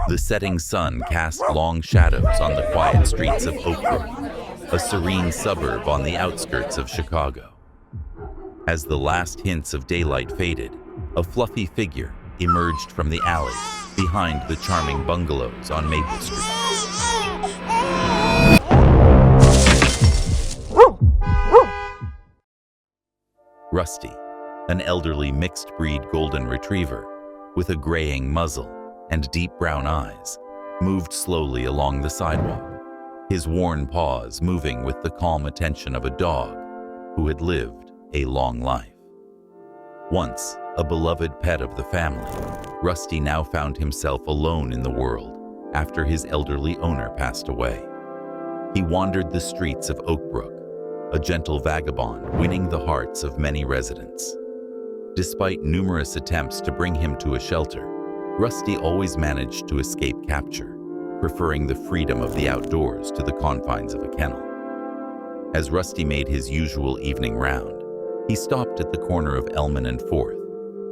The setting sun cast long shadows on the quiet streets of Oak Brook, a serene suburb on the outskirts of Chicago. As the last hints of daylight faded, a fluffy figure emerged from the alley behind the charming bungalows on Maple Street. Rusty, an elderly mixed-breed golden retriever with a graying muzzle and deep brown eyes, moved slowly along the sidewalk, his worn paws moving with the calm attention of a dog who had lived a long life. Once a beloved pet of the family, Rusty now found himself alone in the world after his elderly owner passed away. He wandered the streets of Oak Brook, a gentle vagabond winning the hearts of many residents. Despite numerous attempts to bring him to a shelter, Rusty always managed to escape capture, preferring the freedom of the outdoors to the confines of a kennel. As Rusty made his usual evening round, he stopped at the corner of Elman and 4th,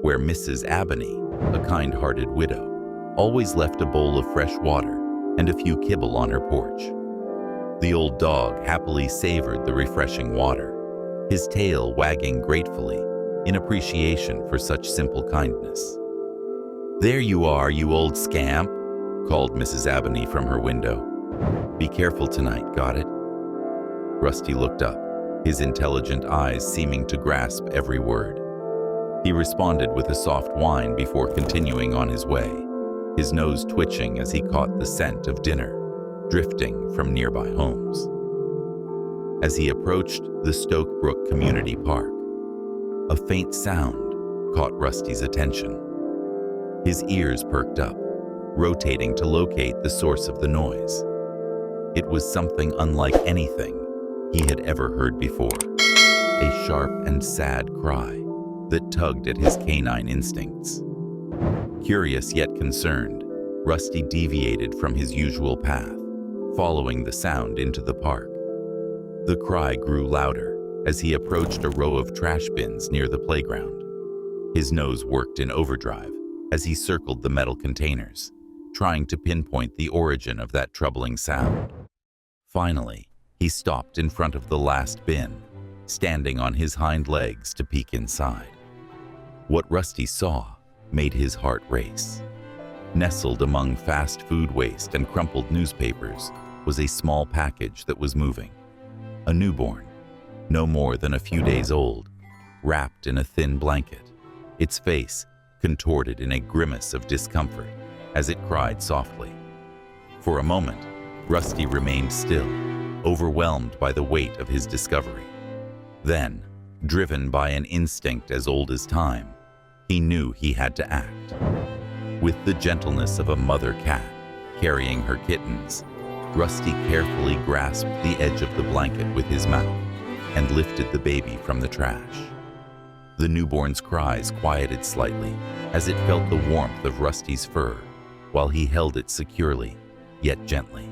where Mrs. Abney, a kind-hearted widow, always left a bowl of fresh water and a few kibble on her porch. The old dog happily savored the refreshing water, his tail wagging gratefully in appreciation for such simple kindness. "There you are, you old scamp," called Mrs. Abney from her window. "Be careful tonight, got it?" Rusty looked up, his intelligent eyes seeming to grasp every word. He responded with a soft whine before continuing on his way, his nose twitching as he caught the scent of dinner drifting from nearby homes. As he approached the Stoke Brook Community Park, a faint sound caught Rusty's attention. His ears perked up, rotating to locate the source of the noise. It was something unlike anything he had ever heard before, a sharp and sad cry that tugged at his canine instincts. Curious yet concerned, Rusty deviated from his usual path, following the sound into the park. The cry grew louder as he approached a row of trash bins near the playground. His nose worked in overdrive as he circled the metal containers, trying to pinpoint the origin of that troubling sound. Finally, he stopped in front of the last bin, standing on his hind legs to peek inside. What Rusty saw made his heart race. Nestled among fast food waste and crumpled newspapers was a small package that was moving. A newborn, no more than a few days old, wrapped in a thin blanket, its face contorted in a grimace of discomfort as it cried softly. For a moment, Rusty remained still, overwhelmed by the weight of his discovery. Then, driven by an instinct as old as time, he knew he had to act. With the gentleness of a mother cat carrying her kittens, Rusty carefully grasped the edge of the blanket with his mouth and lifted the baby from the trash. The newborn's cries quieted slightly as it felt the warmth of Rusty's fur while he held it securely, yet gently.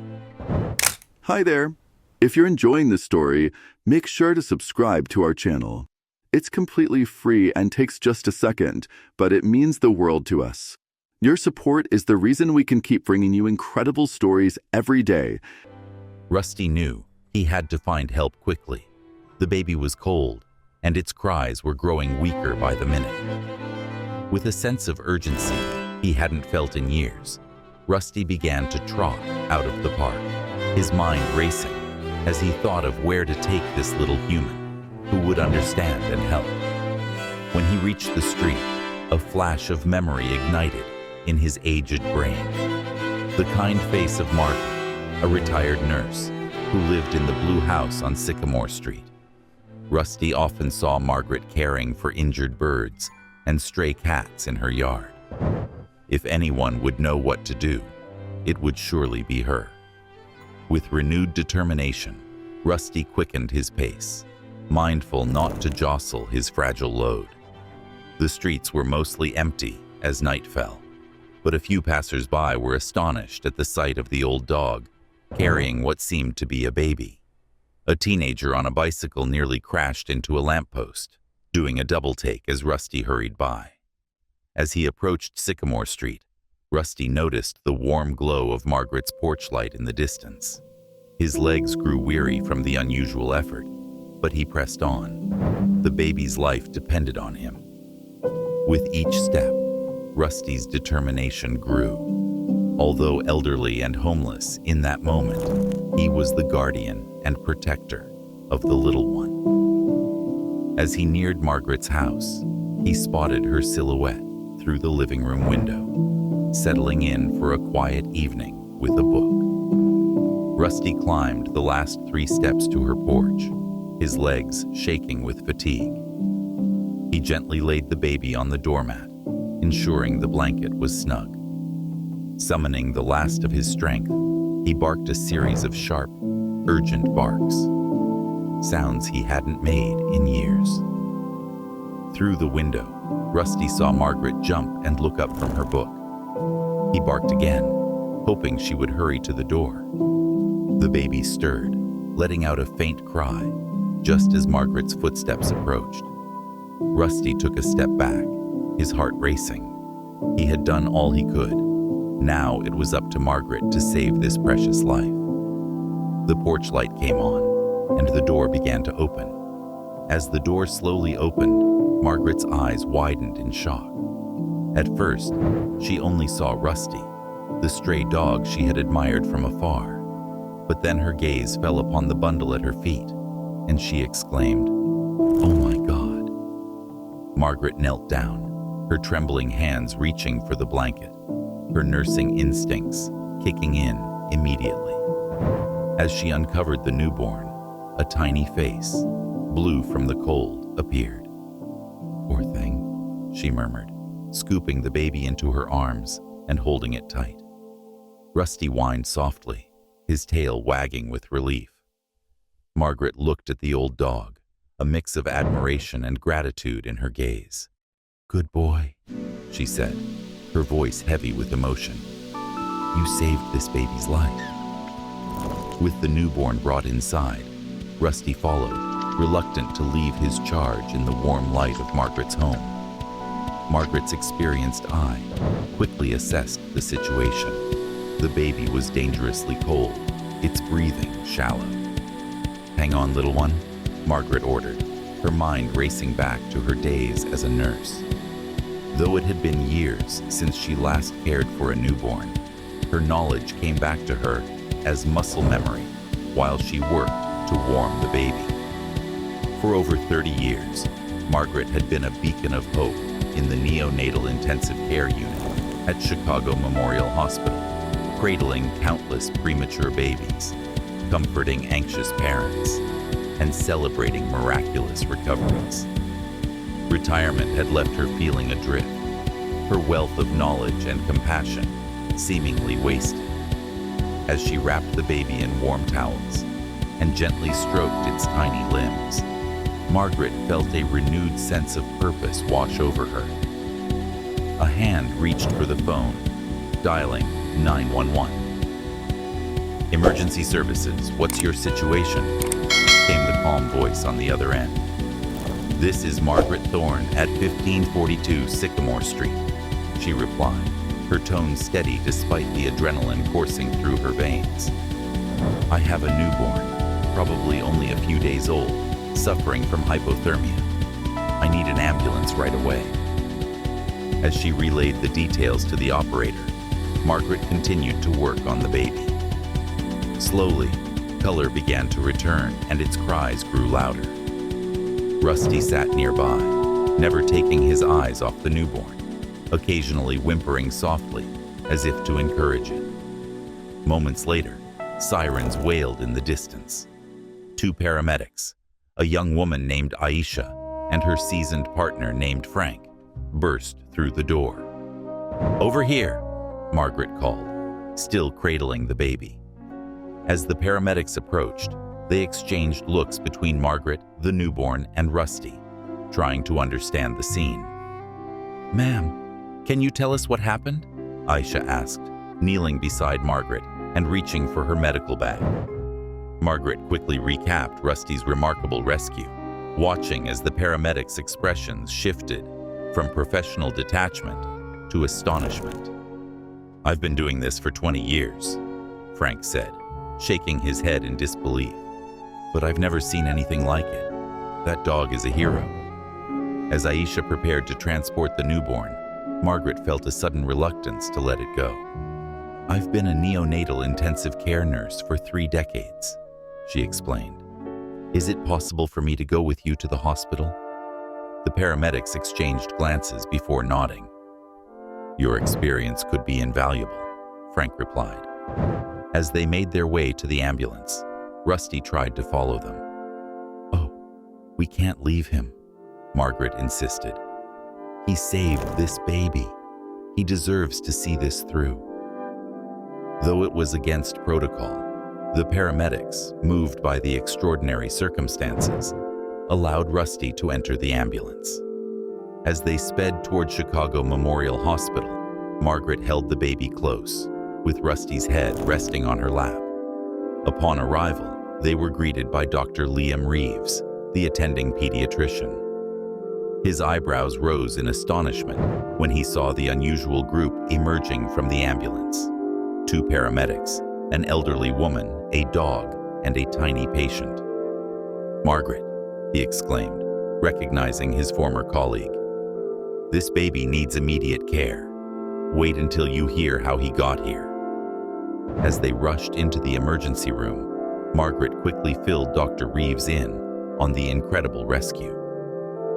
Hi there. If you're enjoying this story, make sure to subscribe to our channel. It's completely free and takes just a second, but it means the world to us. Your support is the reason we can keep bringing you incredible stories every day. Rusty knew he had to find help quickly. The baby was cold, and its cries were growing weaker by the minute. With a sense of urgency he hadn't felt in years, Rusty began to trot out of the park, his mind racing as he thought of where to take this little human who would understand and help. When he reached the street, a flash of memory ignited in his aged brain. The kind face of Margaret, a retired nurse who lived in the blue house on Sycamore Street. Rusty often saw Margaret caring for injured birds and stray cats in her yard. If anyone would know what to do, it would surely be her. With renewed determination, Rusty quickened his pace, mindful not to jostle his fragile load. The streets were mostly empty as night fell, but a few passers-by were astonished at the sight of the old dog carrying what seemed to be a baby. A teenager on a bicycle nearly crashed into a lamppost, doing a double take as Rusty hurried by. As he approached Sycamore Street, Rusty noticed the warm glow of Margaret's porch light in the distance. His legs grew weary from the unusual effort, but he pressed on. The baby's life depended on him. With each step, Rusty's determination grew. Although elderly and homeless in that moment, he was the guardian and protector of the little one. As he neared Margaret's house, he spotted her silhouette through the living room window, settling in for a quiet evening with a book. Rusty climbed the last 3 steps to her porch, his legs shaking with fatigue. He gently laid the baby on the doormat, ensuring the blanket was snug. Summoning the last of his strength, he barked a series of sharp, urgent barks, sounds he hadn't made in years. Through the window, Rusty saw Margaret jump and look up from her book. He barked again, hoping she would hurry to the door. The baby stirred, letting out a faint cry, just as Margaret's footsteps approached. Rusty took a step back, his heart racing. He had done all he could. Now it was up to Margaret to save this precious life. The porch light came on, and the door began to open. As the door slowly opened, Margaret's eyes widened in shock. At first, she only saw Rusty, the stray dog she had admired from afar. But then her gaze fell upon the bundle at her feet, and she exclaimed, "Oh my God." Margaret knelt down, her trembling hands reaching for the blanket, her nursing instincts kicking in immediately. As she uncovered the newborn, a tiny face, blue from the cold, appeared. "Poor thing," she murmured, scooping the baby into her arms and holding it tight. Rusty whined softly, his tail wagging with relief. Margaret looked at the old dog, a mix of admiration and gratitude in her gaze. "Good boy," she said, her voice heavy with emotion. "You saved this baby's life." With the newborn brought inside, Rusty followed, reluctant to leave his charge in the warm light of Margaret's home. Margaret's experienced eye quickly assessed the situation. The baby was dangerously cold, its breathing shallow. "Hang on, little one," Margaret ordered, her mind racing back to her days as a nurse. Though it had been years since she last cared for a newborn, her knowledge came back to her as muscle memory while she worked to warm the baby. For over 30 years, Margaret had been a beacon of hope in the neonatal intensive care unit at Chicago Memorial Hospital, cradling countless premature babies, comforting anxious parents, and celebrating miraculous recoveries. Retirement had left her feeling adrift, her wealth of knowledge and compassion seemingly wasted. As she wrapped the baby in warm towels and gently stroked its tiny limbs, Margaret felt a renewed sense of purpose wash over her. A hand reached for the phone, dialing 911. "Emergency services, what's your situation?" came the calm voice on the other end. "This is Margaret Thorne at 1542 Sycamore Street," she replied, her tone steady despite the adrenaline coursing through her veins. "I have a newborn, probably only a few days old, suffering from hypothermia. I need an ambulance right away." As she relayed the details to the operator, Margaret continued to work on the baby. Slowly, color began to return and its cries grew louder. Rusty sat nearby, never taking his eyes off the newborn, occasionally whimpering softly as if to encourage it. Moments later, sirens wailed in the distance. 2 paramedics, a young woman named Aisha and her seasoned partner named Frank, burst through the door. "Over here," Margaret called, still cradling the baby. As the paramedics approached, they exchanged looks between Margaret, the newborn, and Rusty, trying to understand the scene. "Ma'am, can you tell us what happened?" Aisha asked, kneeling beside Margaret and reaching for her medical bag. Margaret quickly recapped Rusty's remarkable rescue, watching as the paramedics' expressions shifted from professional detachment to astonishment. "I've been doing this for 20 years, Frank said, shaking his head in disbelief. "But I've never seen anything like it. That dog is a hero." As Aisha prepared to transport the newborn, Margaret felt a sudden reluctance to let it go. "I've been a neonatal intensive care nurse for 3 decades, she explained. "Is it possible for me to go with you to the hospital?" The paramedics exchanged glances before nodding. "Your experience could be invaluable," Frank replied. As they made their way to the ambulance, Rusty tried to follow them. "Oh, we can't leave him," Margaret insisted. "He saved this baby. He deserves to see this through." Though it was against protocol, the paramedics, moved by the extraordinary circumstances, allowed Rusty to enter the ambulance. As they sped toward Chicago Memorial Hospital, Margaret held the baby close, with Rusty's head resting on her lap. Upon arrival, they were greeted by Dr. Liam Reeves, the attending pediatrician. His eyebrows rose in astonishment when he saw the unusual group emerging from the ambulance. 2 paramedics, an elderly woman, a dog, and a tiny patient. "Margaret," he exclaimed, recognizing his former colleague. "This baby needs immediate care. Wait until you hear how he got here." As they rushed into the emergency room, Margaret quickly filled Dr. Reeves in on the incredible rescue.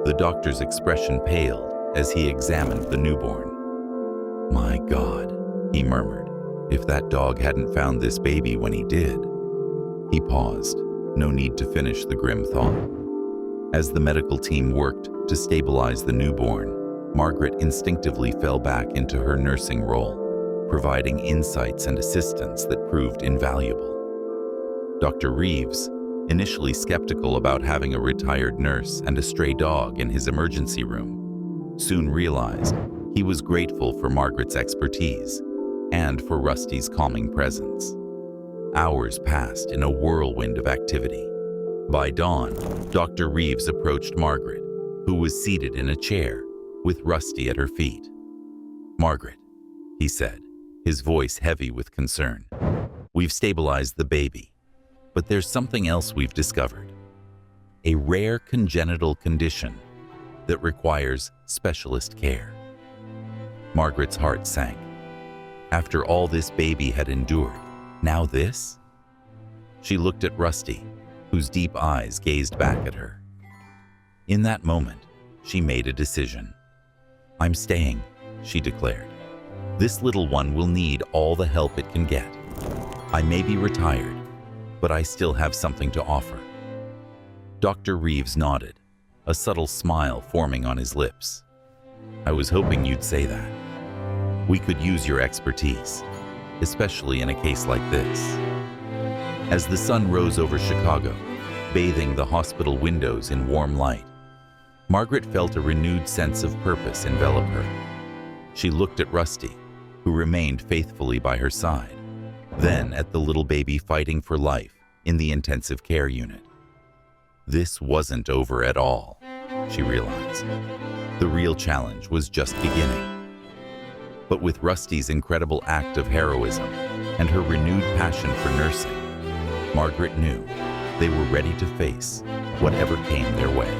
The doctor's expression paled as he examined the newborn. "My God," he murmured, "if that dog hadn't found this baby when he did." He paused, no need to finish the grim thought. As the medical team worked to stabilize the newborn, Margaret instinctively fell back into her nursing role, providing insights and assistance that proved invaluable. Dr. Reeves, initially skeptical about having a retired nurse and a stray dog in his emergency room, soon realized he was grateful for Margaret's expertise and for Rusty's calming presence. Hours passed in a whirlwind of activity. By dawn, Dr. Reeves approached Margaret, who was seated in a chair with Rusty at her feet. "Margaret," he said, his voice heavy with concern, "we've stabilized the baby, but there's something else we've discovered. A rare congenital condition that requires specialist care." Margaret's heart sank. After all this baby had endured, now this? She looked at Rusty, whose deep eyes gazed back at her. In that moment, she made a decision. "I'm staying," she declared. "This little one will need all the help it can get. I may be retired, but I still have something to offer." Dr. Reeves nodded, a subtle smile forming on his lips. "I was hoping you'd say that. We could use your expertise, especially in a case like this." As the sun rose over Chicago, bathing the hospital windows in warm light, Margaret felt a renewed sense of purpose envelop her. She looked at Rusty, who remained faithfully by her side, then at the little baby fighting for life in the intensive care unit. This wasn't over at all, she realized. The real challenge was just beginning. But with Rusty's incredible act of heroism and her renewed passion for nursing, Margaret knew they were ready to face whatever came their way.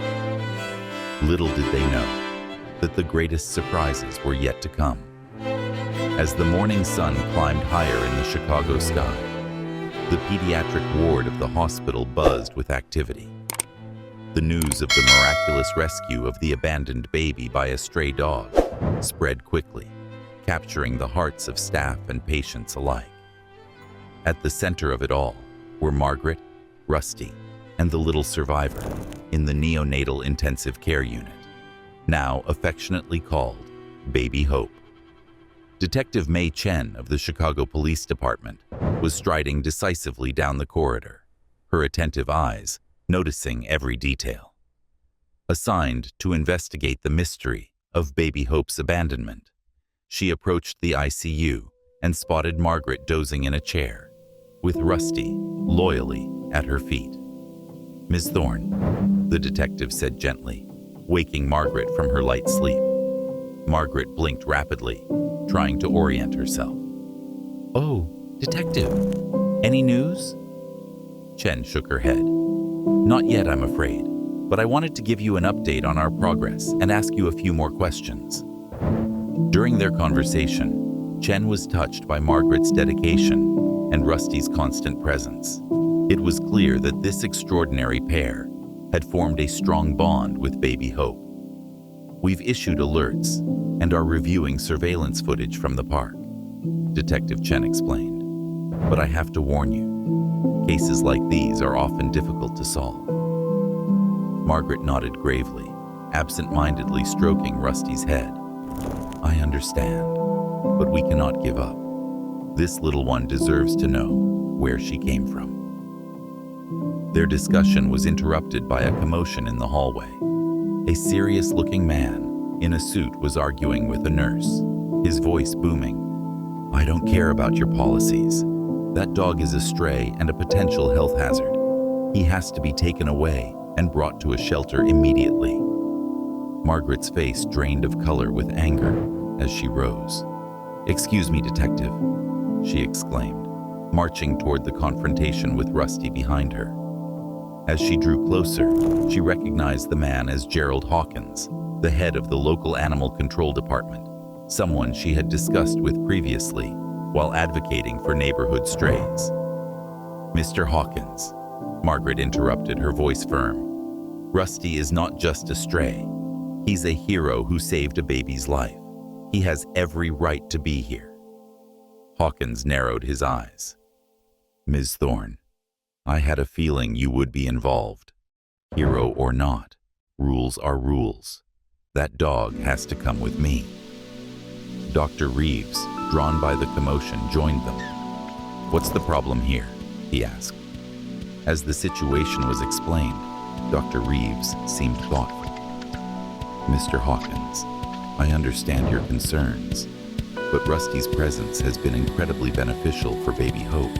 Little did they know that the greatest surprises were yet to come. As the morning sun climbed higher in the Chicago sky, the pediatric ward of the hospital buzzed with activity. The news of the miraculous rescue of the abandoned baby by a stray dog spread quickly, capturing the hearts of staff and patients alike. At the center of it all were Margaret, Rusty, and the little survivor in the neonatal intensive care unit, now affectionately called Baby Hope. Detective May Chen of the Chicago Police Department was striding decisively down the corridor, her attentive eyes noticing every detail. Assigned to investigate the mystery of Baby Hope's abandonment, she approached the ICU and spotted Margaret dozing in a chair, with Rusty loyally at her feet. "Miss Thorne," the detective said gently, waking Margaret from her light sleep. Margaret blinked rapidly, trying to orient herself. "Oh, detective, any news?" Chen shook her head. "Not yet, I'm afraid, but I wanted to give you an update on our progress and ask you a few more questions." During their conversation, Chen was touched by Margaret's dedication and Rusty's constant presence. It was clear that this extraordinary pair had formed a strong bond with baby Hope. "We've issued alerts and are reviewing surveillance footage from the park," Detective Chen explained. "But I have to warn you, cases like these are often difficult to solve." Margaret nodded gravely, absent-mindedly stroking Rusty's head. "I understand, but we cannot give up. This little one deserves to know where she came from." Their discussion was interrupted by a commotion in the hallway. A serious-looking man in a suit was arguing with a nurse, his voice booming. "I don't care about your policies. That dog is a stray and a potential health hazard. He has to be taken away and brought to a shelter immediately." Margaret's face drained of color with anger as she rose. "Excuse me, detective," she exclaimed, marching toward the confrontation with Rusty behind her. As she drew closer, she recognized the man as Gerald Hawkins, the head of the local animal control department, someone she had discussed with previously while advocating for neighborhood strays. "Mr. Hawkins," Margaret interrupted, her voice firm. "Rusty is not just a stray. He's a hero who saved a baby's life. He has every right to be here." Hawkins narrowed his eyes. "Ms. Thorne, I had a feeling you would be involved. Hero or not, rules are rules. That dog has to come with me." Dr. Reeves, drawn by the commotion, joined them. "What's the problem here?" he asked. As the situation was explained, Dr. Reeves seemed thoughtful. "Mr. Hawkins, I understand your concerns, but Rusty's presence has been incredibly beneficial for baby Hope."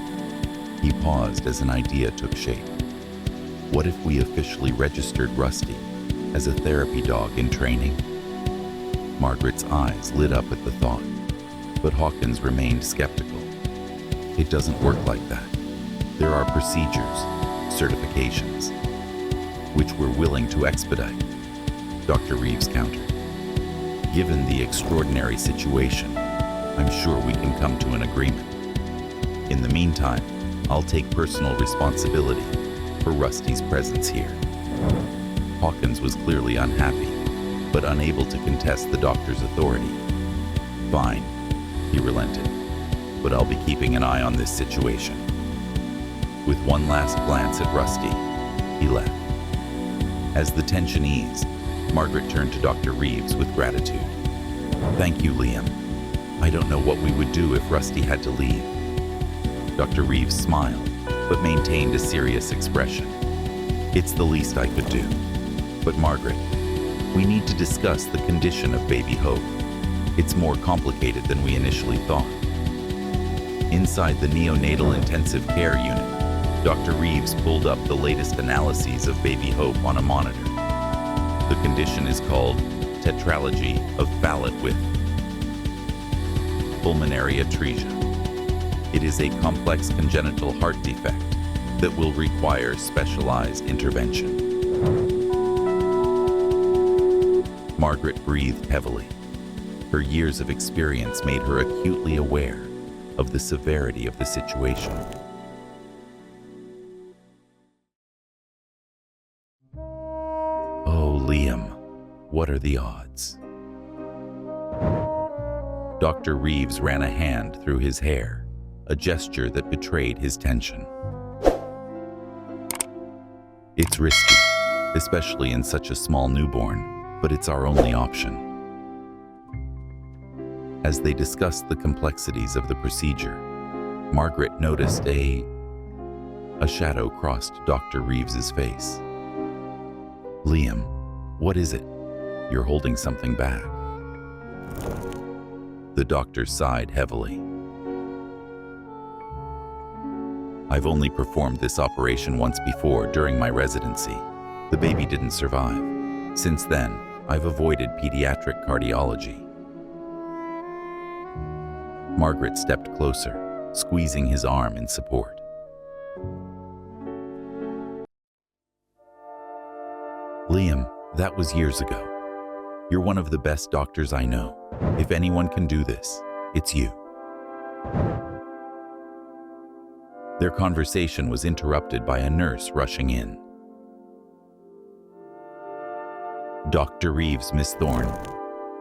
He paused as an idea took shape. "What if we officially registered Rusty as a therapy dog in training?" Margaret's eyes lit up at the thought, but Hawkins remained skeptical. "It doesn't work like that. There are procedures, certifications, which we're willing to expedite," Dr. Reeves countered. "Given the extraordinary situation, I'm sure we can come to an agreement. In the meantime, I'll take personal responsibility for Rusty's presence here." Hawkins was clearly unhappy, but unable to contest the doctor's authority. "Fine," he relented, "but I'll be keeping an eye on this situation." With one last glance at Rusty, he left. As the tension eased, Margaret turned to Dr. Reeves with gratitude. "Thank you, Liam. I don't know what we would do if Rusty had to leave." Dr. Reeves smiled, but maintained a serious expression. "It's the least I could do. But Margaret, we need to discuss the condition of baby Hope. It's more complicated than we initially thought." Inside the neonatal intensive care unit, Dr. Reeves pulled up the latest analyses of baby Hope on a monitor. The condition is called tetralogy of Fallot with pulmonary atresia. It is a complex congenital heart defect that will require specialized intervention. Margaret breathed heavily. Her years of experience made her acutely aware of the severity of the situation. "Oh, Liam, what are the odds?" Dr. Reeves ran a hand through his hair, a gesture that betrayed his tension. "It's risky, especially in such a small newborn, but it's our only option." As they discussed the complexities of the procedure, Margaret noticed a shadow crossed Dr. Reeves's face. "Liam, what is it? You're holding something back." The doctor sighed heavily. "I've only performed this operation once before during my residency. The baby didn't survive. Since then, I've avoided pediatric cardiology." Margaret stepped closer, squeezing his arm in support. Liam, that was years ago. You're one of the best doctors I know. If anyone can do this, it's you. Their conversation was interrupted by a nurse rushing in. Dr. Reeves, Miss Thorne.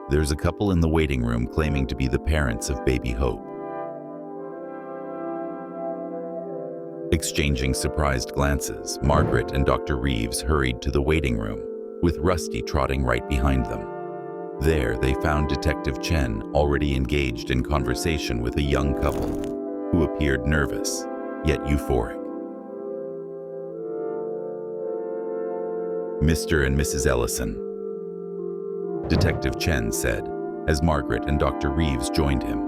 There's a couple in the waiting room claiming to be the parents of baby Hope. Exchanging surprised glances, Margaret and Dr. Reeves hurried to the waiting room, with Rusty trotting right behind them. There, they found Detective Chen already engaged in conversation with a young couple who appeared nervous, yet euphoric. Mr. and Mrs. Ellison, Detective Chen said, as Margaret and Dr. Reeves joined him.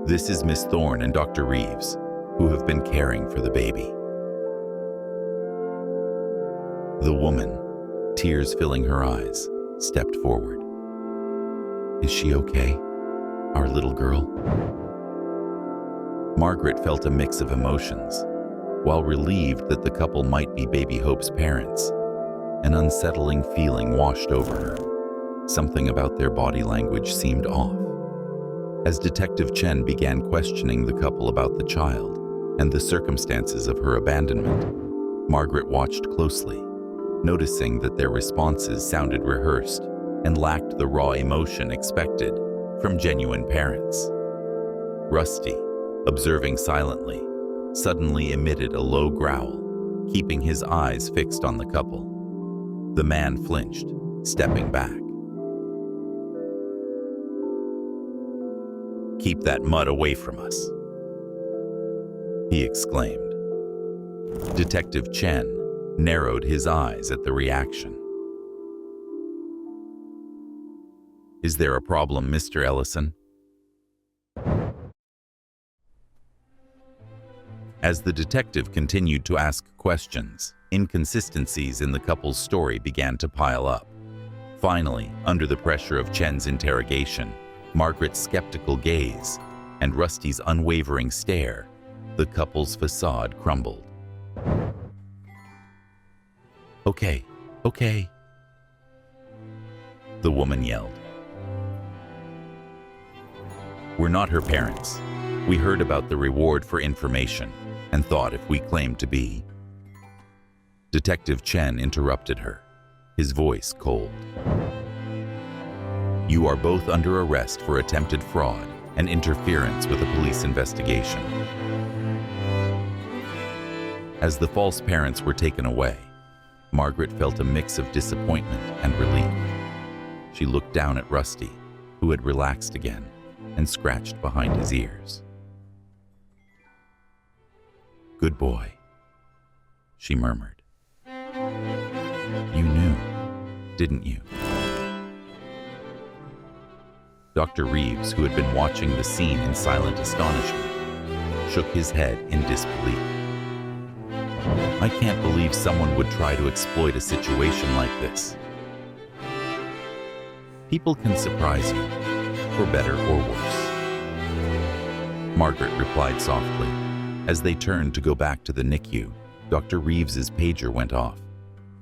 This is Miss Thorne and Dr. Reeves, who have been caring for the baby. The woman, tears filling her eyes, stepped forward. Is she okay? Our little girl? Margaret felt a mix of emotions. While relieved that the couple might be baby Hope's parents, an unsettling feeling washed over her. Something about their body language seemed off. As Detective Chen began questioning the couple about the child and the circumstances of her abandonment, Margaret watched closely, noticing that their responses sounded rehearsed and lacked the raw emotion expected from genuine parents. Rusty, observing silently, suddenly emitted a low growl, keeping his eyes fixed on the couple. The man flinched, stepping back. Keep that mud away from us, he exclaimed. Detective Chen narrowed his eyes at the reaction. Is there a problem, Mr. Ellison? As the detective continued to ask questions, inconsistencies in the couple's story began to pile up. Finally, under the pressure of Chen's interrogation, Margaret's skeptical gaze, and Rusty's unwavering stare, the couple's facade crumbled. Okay, the woman yelled. We're not her parents. We heard about the reward for information and thought if we claimed to be. Detective Chen interrupted her, his voice cold. You are both under arrest for attempted fraud and interference with a police investigation. As the false parents were taken away, Margaret felt a mix of disappointment and relief. She looked down at Rusty, who had relaxed again and scratched behind his ears. Good boy, she murmured. You knew, didn't you? Dr. Reeves, who had been watching the scene in silent astonishment, shook his head in disbelief. I can't believe someone would try to exploit a situation like this. People can surprise you, for better or worse. Margaret replied softly. As they turned to go back to the NICU, Dr. Reeves's pager went off,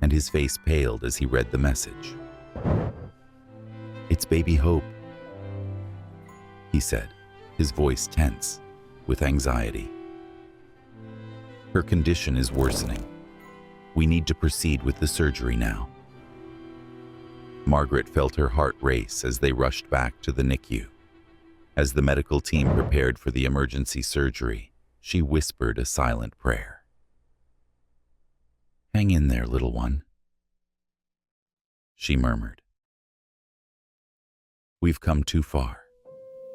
and his face paled as he read the message. It's baby Hope, he said, his voice tense with anxiety. Her condition is worsening. We need to proceed with the surgery now. Margaret felt her heart race as they rushed back to the NICU. As the medical team prepared for the emergency surgery, she whispered a silent prayer. Hang in there, little one, she murmured. We've come too far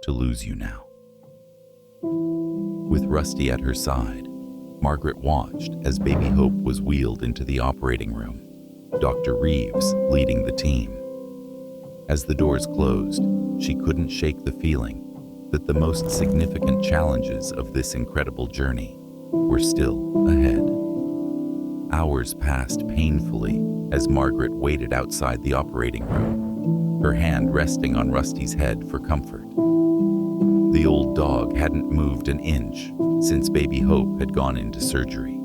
to lose you now. With Rusty at her side, Margaret watched as baby Hope was wheeled into the operating room, Dr. Reeves leading the team. As the doors closed, she couldn't shake the feeling that the most significant challenges of this incredible journey were still ahead. Hours passed painfully as Margaret waited outside the operating room, her hand resting on Rusty's head for comfort. The The old dog hadn't moved an inch since baby Hope had gone into surgery.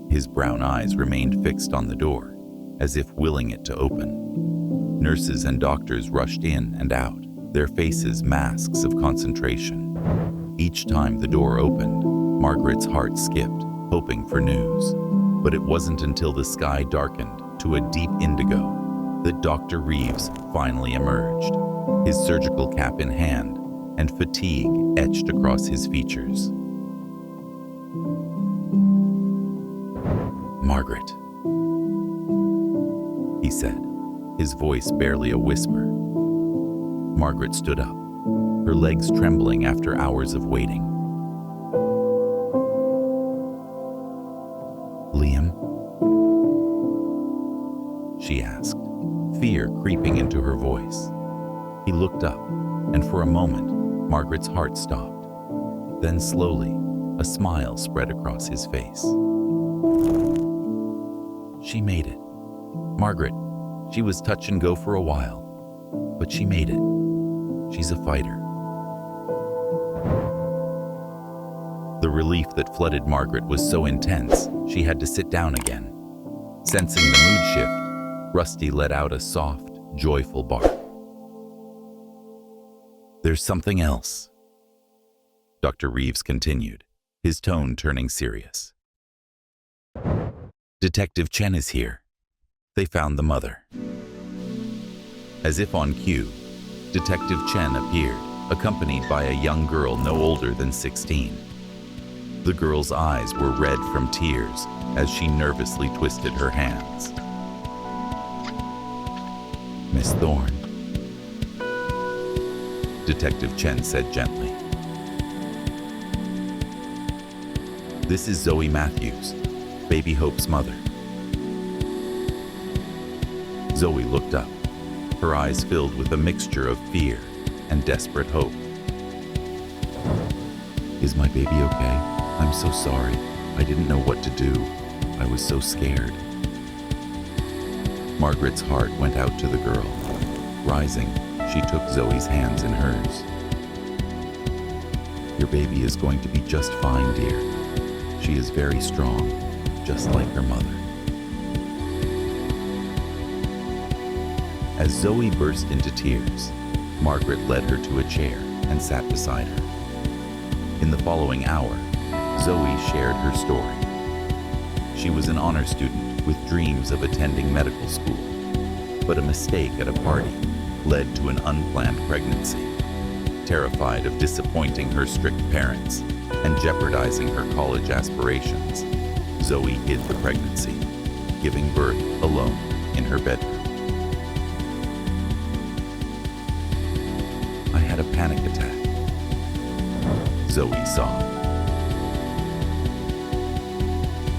His brown eyes remained fixed on the door, as if willing it to open. Nurses and doctors rushed in and out, their faces masks of concentration. Each time the door opened, Margaret's heart skipped, hoping for news. But it wasn't until the sky darkened to a deep indigo that Dr. Reeves finally emerged, his surgical cap in hand and fatigue etched across his features. "Margaret," he said, his voice barely a whisper. Margaret stood up, her legs trembling after hours of waiting. "Liam?" she asked, fear creeping into her voice. He looked up, and for a moment, Margaret's heart stopped. Then slowly, a smile spread across his face. She made it. Margaret, she was touch and go for a while, but she made it. She's a fighter. The relief that flooded Margaret was so intense, she had to sit down again. Sensing the mood shift, Rusty let out a soft, joyful bark. "There's something else," Dr. Reeves continued, his tone turning serious. "Detective Chen is here. They found the mother." As if on cue, Detective Chen appeared, accompanied by a young girl no older than 16. The girl's eyes were red from tears as she nervously twisted her hands. "Miss Thorne," Detective Chen said gently. "This is Zoe Matthews, baby Hope's mother." Zoe looked up, her eyes filled with a mixture of fear and desperate hope. "Is my baby okay? I'm so sorry. I didn't know what to do. I was so scared." Margaret's heart went out to the girl. Rising, she took Zoe's hands in hers. "Your baby is going to be just fine, dear. She is very strong, just like her mother." As Zoe burst into tears, Margaret led her to a chair and sat beside her. In the following hour, Zoe shared her story. She was an honor student with dreams of attending medical school, but a mistake at a party led to an unplanned pregnancy. Terrified of disappointing her strict parents and jeopardizing her college aspirations, Zoe hid the pregnancy, giving birth alone in her bedroom. "I had a panic attack," Zoe sobbed.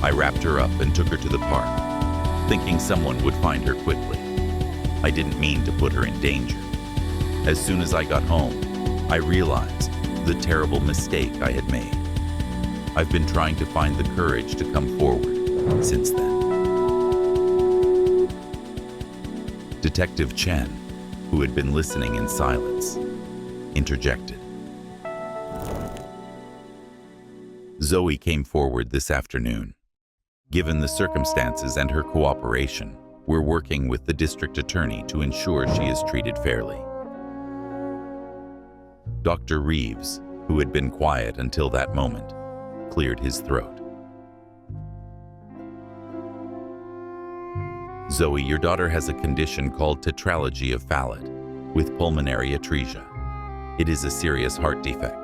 "I wrapped her up and took her to the park, thinking someone would find her quickly. I didn't mean to put her in danger. As soon as I got home, I realized the terrible mistake I had made. I've been trying to find the courage to come forward since then." Detective Chen, who had been listening in silence, interjected. "Zoe came forward this afternoon. Given the circumstances and her cooperation, we're working with the district attorney to ensure she is treated fairly." Dr. Reeves, who had been quiet until that moment, cleared his throat. "Zoe, your daughter has a condition called tetralogy of Fallot with pulmonary atresia. It is a serious heart defect,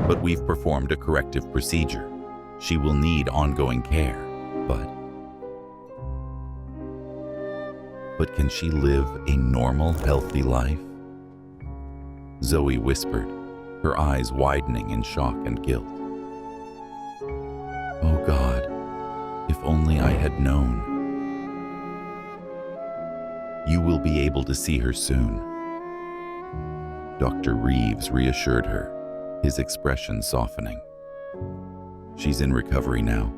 but we've performed a corrective procedure. She will need ongoing care, but can she live a normal, healthy life?" Zoe whispered, her eyes widening in shock and guilt. "Oh God, if only I had known." "You will be able to see her soon," Dr. Reeves reassured her, his expression softening. "She's in recovery now.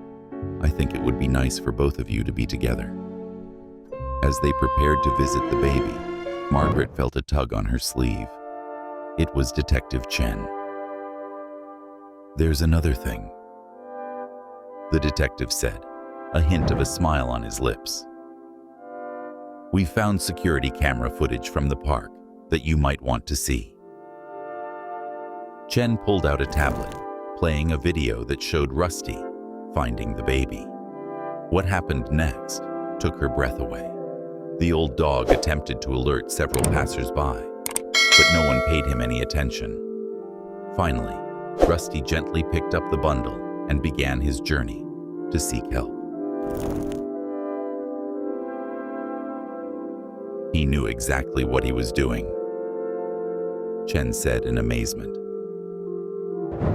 I think it would be nice for both of you to be together." As they prepared to visit the baby, Margaret felt a tug on her sleeve. It was Detective Chen. "There's another thing," the detective said, a hint of a smile on his lips. "We found security camera footage from the park that you might want to see." Chen pulled out a tablet, playing a video that showed Rusty finding the baby. What happened next took her breath away. The old dog attempted to alert several passers-by, but no one paid him any attention. Finally, Rusty gently picked up the bundle and began his journey to seek help. He knew exactly what he was doing, Chen said in amazement.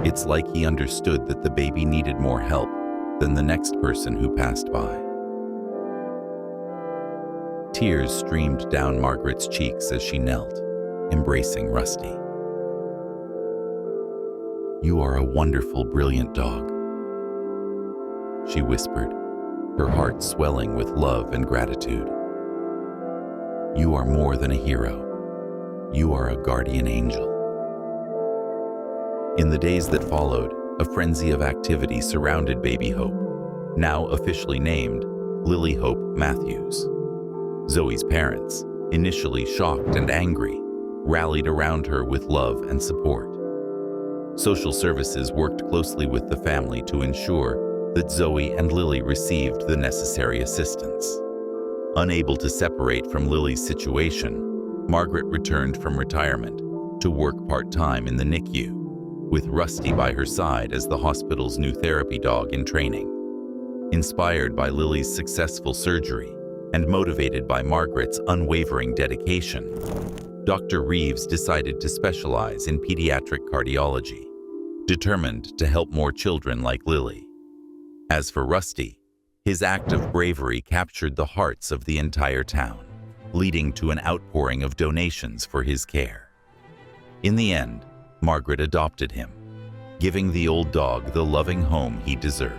It's like he understood that the baby needed more help than the next person who passed by. Tears streamed down Margaret's cheeks as she knelt, embracing Rusty. "You are a wonderful, brilliant dog," she whispered, her heart swelling with love and gratitude. "You are more than a hero. You are a guardian angel." In the days that followed, a frenzy of activity surrounded Baby Hope, now officially named Lily Hope Matthews. Zoe's parents, initially shocked and angry, rallied around her with love and support. Social services worked closely with the family to ensure that Zoe and Lily received the necessary assistance. Unable to separate from Lily's situation, Margaret returned from retirement to work part-time in the NICU, with Rusty by her side as the hospital's new therapy dog in training. Inspired by Lily's successful surgery and motivated by Margaret's unwavering dedication, Dr. Reeves decided to specialize in pediatric cardiology, determined to help more children like Lily. As for Rusty, his act of bravery captured the hearts of the entire town, leading to an outpouring of donations for his care. In the end, Margaret adopted him, giving the old dog the loving home he deserved.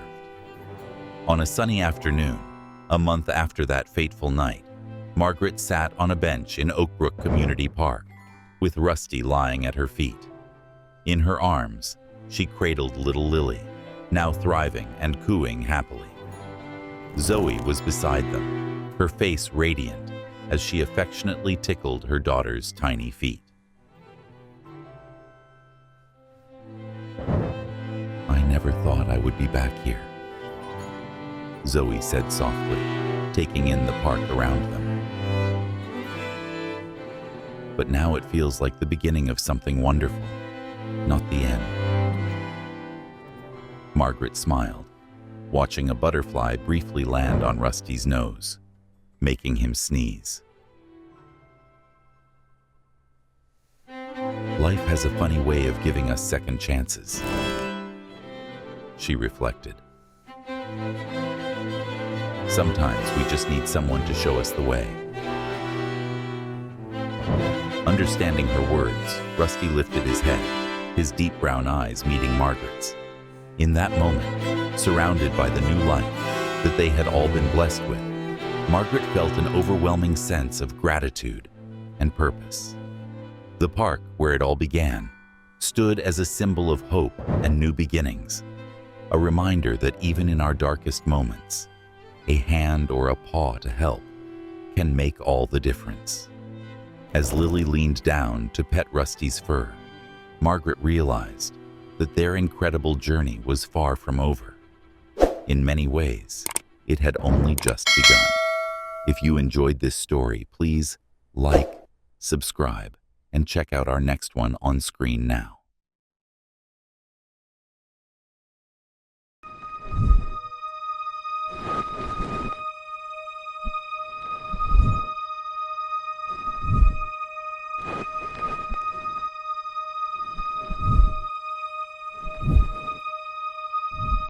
On a sunny afternoon, a month after that fateful night, Margaret sat on a bench in Oakbrook Community Park, with Rusty lying at her feet. In her arms, she cradled little Lily, now thriving and cooing happily. Zoe was beside them, her face radiant, as she affectionately tickled her daughter's tiny feet. "I never thought I would be back here," Zoe said softly, taking in the park around them. "But now it feels like the beginning of something wonderful, not the end." Margaret smiled, watching a butterfly briefly land on Rusty's nose, making him sneeze. "Life has a funny way of giving us second chances," she reflected. "Sometimes we just need someone to show us the way." Understanding her words, Rusty lifted his head, his deep brown eyes meeting Margaret's. In that moment, surrounded by the new life that they had all been blessed with, Margaret felt an overwhelming sense of gratitude and purpose. The park, where it all began, stood as a symbol of hope and new beginnings, a reminder that even in our darkest moments, a hand or a paw to help can make all the difference. As Lily leaned down to pet Rusty's fur, Margaret realized that their incredible journey was far from over. In many ways, it had only just begun. If you enjoyed this story, please like, subscribe, and check out our next one on screen now.